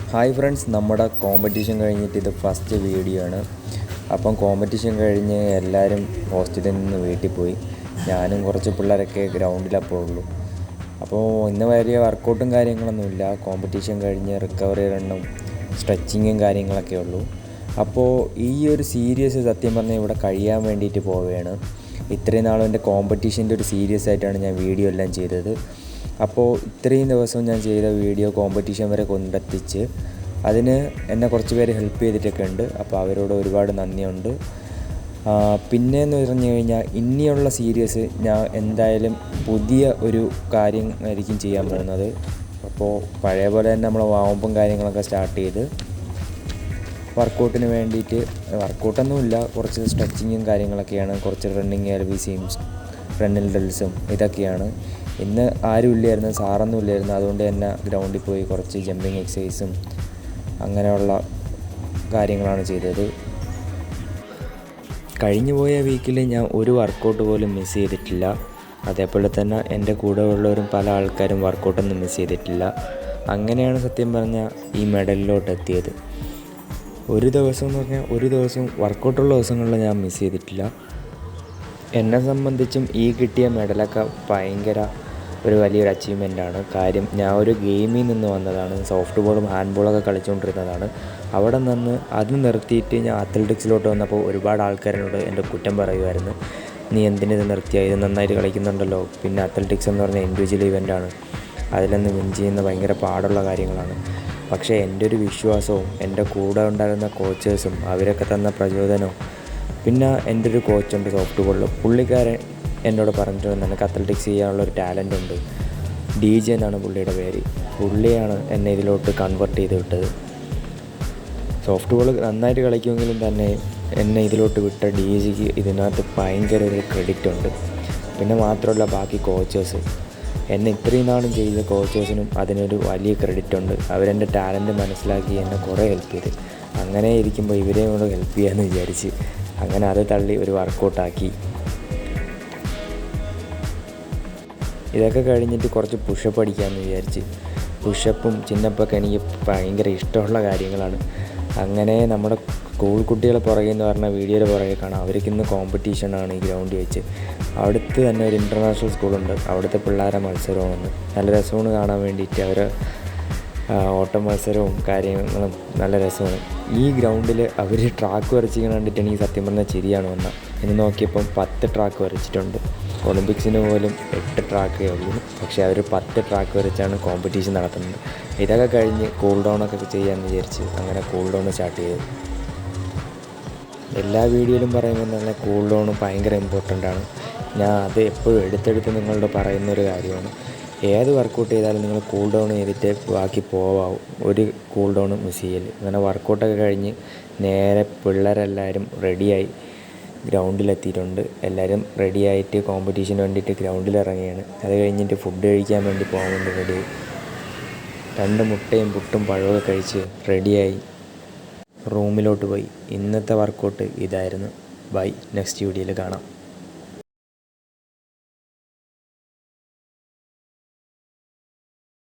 Hi friends, നമ്മുടെ competition കഴിഞ്ഞിട്ട് ഇത് ഫസ്റ്റ് വീഡിയോ ആണ്. അപ്പം കോമ്പറ്റീഷൻ കഴിഞ്ഞ് എല്ലാവരും ഹോസ്റ്റലിൽ നിന്ന് വീട്ടിൽ പോയി. ഞാനും കുറച്ച് പിള്ളേരൊക്കെ ഗ്രൗണ്ടിലപ്പോൾ ഉള്ളൂ. അപ്പോൾ ഇന്ന് വലിയ വർക്കൗട്ടും കാര്യങ്ങളൊന്നുമില്ല. കോമ്പറ്റീഷൻ കഴിഞ്ഞ് റിക്കവറി റണ്ണും സ്ട്രെച്ചിങ്ങും കാര്യങ്ങളൊക്കെ ഉള്ളൂ. അപ്പോൾ ഈ ഒരു സീരീസ് സത്യം പറഞ്ഞാൽ ഇവിടെ കഴിയാൻ വേണ്ടിയിട്ട് പോവുകയാണ്. ഇത്രയും നാളും എൻ്റെ കോമ്പറ്റീഷൻ്റെ ഒരു സീരീസ് ആയിട്ടാണ് ഞാൻ വീഡിയോ എല്ലാം ചെയ്തത്. അപ്പോൾ ഇത്രയും ദിവസം ഞാൻ ചെയ്ത വീഡിയോ കോമ്പറ്റീഷൻ വരെ കൊണ്ടെത്തിച്ച് അതിന് എന്നെ കുറച്ച് പേര് ഹെൽപ്പ് ചെയ്തിട്ടൊക്കെ ഉണ്ട്. അപ്പോൾ അവരോട് ഒരുപാട് നന്ദിയുണ്ട്. പിന്നെയെന്ന് പറഞ്ഞു കഴിഞ്ഞാൽ ഇനിയുള്ള സീരീസ് ഞാൻ എന്തായാലും പുതിയ ഒരു കാര്യം ആയിരിക്കും ചെയ്യാൻ പോകുന്നത്. അപ്പോൾ പഴയ പോലെ തന്നെ നമ്മൾ വാമപ്പും കാര്യങ്ങളൊക്കെ സ്റ്റാർട്ട് ചെയ്ത് വർക്കൗട്ടിന് വേണ്ടിയിട്ട് വർക്കൗട്ടൊന്നുമില്ല, കുറച്ച് സ്ട്രെച്ചിങ്ങും കാര്യങ്ങളൊക്കെയാണ്, കുറച്ച് റണ്ണിങ് LVCയും റണ്ണിൽ ഡ്രിൽസും ഇതൊക്കെയാണ്. ഇന്ന് ആരും ഇല്ലായിരുന്നു, സാറൊന്നും ഇല്ലായിരുന്നു. അതുകൊണ്ട് തന്നെ ഗ്രൗണ്ടിൽ പോയി കുറച്ച് ജമ്പിങ് എക്സസൈസും അങ്ങനെയുള്ള കാര്യങ്ങളാണ് ചെയ്തത്. കഴിഞ്ഞു പോയ വീക്കിൽ ഞാൻ ഒരു വർക്കൗട്ട് പോലും മിസ് ചെയ്തിട്ടില്ല. അതേപോലെ തന്നെ എൻ്റെ കൂടെ ഉള്ളവരും പല ആൾക്കാരും വർക്കൗട്ടൊന്നും മിസ് ചെയ്തിട്ടില്ല. അങ്ങനെയാണ് സത്യം പറഞ്ഞാൽ ഈ മെഡലിലോട്ട് എത്തിയത്. ഒരു ദിവസം എന്ന് പറഞ്ഞാൽ ഒരു ദിവസം വർക്കൗട്ടുള്ള ദിവസങ്ങളിൽ ഞാൻ മിസ് ചെയ്തിട്ടില്ല. എന്നെ സംബന്ധിച്ചും ഈ കിട്ടിയ മെഡലൊക്കെ ഭയങ്കര ഒരു വലിയൊരു അച്ചീവ്മെൻറ്റാണ്. കാര്യം ഞാൻ ഒരു ഗെയിമിൽ നിന്ന് വന്നതാണ്. സോഫ്റ്റ് ബോളും ഹാൻഡ് ബോളൊക്കെ കളിച്ചുകൊണ്ടിരുന്നതാണ്. അവിടെ നിന്ന് അത് നിർത്തിയിട്ട് ഞാൻ അത്ലറ്റിക്സിലോട്ട് വന്നപ്പോൾ ഒരുപാട് ആൾക്കാരോട് എൻ്റെ കുറ്റം പറയുമായിരുന്നു. നീ എന്തിനിത് നിർത്തിയാൽ, ഇത് നന്നായിട്ട് കളിക്കുന്നുണ്ടല്ലോ. പിന്നെ അത്ലറ്റിക്സ് എന്ന് പറഞ്ഞാൽ ഇൻഡിവിജ്വൽ ഇവൻ്റാണ്, അതിലൊന്ന് വിൻ ചെയ്യുന്ന ഭയങ്കര പാടുള്ള കാര്യങ്ങളാണ്. പക്ഷേ എൻ്റെ ഒരു വിശ്വാസവും എൻ്റെ കൂടെ ഉണ്ടായിരുന്ന കോച്ചേഴ്സും അവരൊക്കെ തന്ന പ്രചോദനവും, പിന്നെ എൻ്റെ ഒരു കോച്ചുണ്ട് സോഫ്റ്റ് ബോളിൽ, പുള്ളിക്കാരൻ എന്നോട് പറഞ്ഞിട്ടുണ്ട് നിനക്ക് അത്ലറ്റിക്സ് ചെയ്യാനുള്ളൊരു ടാലൻ്റ് ഉണ്ട്. DJ എന്നാണ് പുള്ളിയുടെ പേര്. പുള്ളിയാണ് എന്നെ ഇതിലോട്ട് കൺവെർട്ട് ചെയ്ത് വിട്ടത്. സോഫ്റ്റ് ബോൾ നന്നായിട്ട് കളിക്കുമെങ്കിലും തന്നെ എന്നെ ഇതിലോട്ട് വിട്ട DJക്ക് ഇതിനകത്ത് ഭയങ്കര ഒരു ക്രെഡിറ്റ് ഉണ്ട്. പിന്നെ മാത്രമല്ല ബാക്കി കോച്ചേഴ്സ്, എന്നെ ഇത്രയും നാളും ചെയ്ത കോച്ചേഴ്സിനും അതിനൊരു വലിയ ക്രെഡിറ്റ് ഉണ്ട്. അവരെൻ്റെ ടാലൻറ്റ് മനസ്സിലാക്കി എന്നെ കുറേ ഹെൽപ്പ് ചെയ്ത്. അങ്ങനെ ഇരിക്കുമ്പോൾ ഇവരെയും കൂടെ ഹെൽപ്പ് ചെയ്യാമെന്ന് വിചാരിച്ച് അങ്ങനെ അത് തള്ളി ഒരു വർക്കൗട്ടാക്കി. ഇതൊക്കെ കഴിഞ്ഞിട്ട് കുറച്ച് പുഷപ്പ് അടിക്കാമെന്ന് വിചാരിച്ച്. പുഷപ്പും ചിന്നപ്പൊക്കെ എനിക്ക് ഭയങ്കര ഇഷ്ടമുള്ള കാര്യങ്ങളാണ്. അങ്ങനെ നമ്മുടെ സ്കൂൾ കുട്ടികളെ പുറകെ എന്ന് പറഞ്ഞാൽ വീഡിയോയുടെ പുറകെ കാണാം. അവർക്ക് ഇന്ന് കോമ്പറ്റീഷനാണ് ഈ ഗ്രൗണ്ടിൽ വെച്ച്. അവിടുത്തെ തന്നെ ഒരു ഇൻ്റർനാഷണൽ സ്കൂളുണ്ട്, അവിടുത്തെ പിള്ളേരെ മത്സരമാണ്. നല്ല രസമാണ് കാണാൻ വേണ്ടിയിട്ട്. അവർ ഓട്ട മത്സരവും കാര്യങ്ങളും നല്ല രസമാണ്. ഈ ഗ്രൗണ്ടിൽ അവർ ട്രാക്ക് വരച്ചിരിക്കുന്നത് കണ്ടിട്ട് എനിക്ക് സത്യം പറഞ്ഞാൽ ചിരിയാണ് വന്നത്. ഇന്ന് നോക്കിയപ്പം 10 ട്രാക്ക് വരച്ചിട്ടുണ്ട്. ഒളിമ്പിക്സിന് പോലും 8 ട്രാക്കേ ഉള്ളൂ, പക്ഷേ അവർ 10 ട്രാക്ക് വരച്ചാണ് കോമ്പറ്റീഷൻ നടത്തുന്നത്. ഇതൊക്കെ കഴിഞ്ഞ് കൂൾ ഡൗണൊക്കെ ചെയ്യാമെന്ന് വിചാരിച്ച് അങ്ങനെ കൂൾ ഡൗൺ സ്റ്റാർട്ട് ചെയ്തു. എല്ലാ വീഡിയോയിലും പറയുമ്പോൾ തന്നെ കൂൾ ഡൗൺ ഭയങ്കര ഇമ്പോർട്ടൻ്റ് ആണ്. ഞാൻ അത് എപ്പോഴും എടുത്തെടുത്ത് നിങ്ങളോട് പറയുന്നൊരു കാര്യമാണ്. ഏത് വർക്കൗട്ട് ചെയ്താലും നിങ്ങൾ കൂൾ ഡൗൺ ചെയ്തിട്ട് ബാക്കി പോവാവും. ഒരു കൂൾ ഡൗൺ മിസ് ചെയ്യൽ. അങ്ങനെ വർക്കൗട്ടൊക്കെ കഴിഞ്ഞ് നേരെ പിള്ളേരെല്ലാവരും റെഡിയായി ഗ്രൗണ്ടിലെത്തിയിട്ടുണ്ട്. എല്ലാവരും റെഡിയായിട്ട് കോമ്പറ്റീഷന് വേണ്ടിയിട്ട് ഗ്രൗണ്ടിൽ ഇറങ്ങിയാണ്. അത് കഴിഞ്ഞിട്ട് ഫുഡ് കഴിക്കാൻ വേണ്ടി പോകാൻ വേണ്ടി റെഡിയായി. 2 മുട്ടയും പുട്ടും പഴമൊക്കെ കഴിച്ച് റെഡിയായി റൂമിലോട്ട് പോയി. ഇന്നത്തെ വർക്കൗട്ട് ഇതായിരുന്നു. ബൈ, നെക്സ്റ്റ് വീഡിയോയിൽ കാണാം.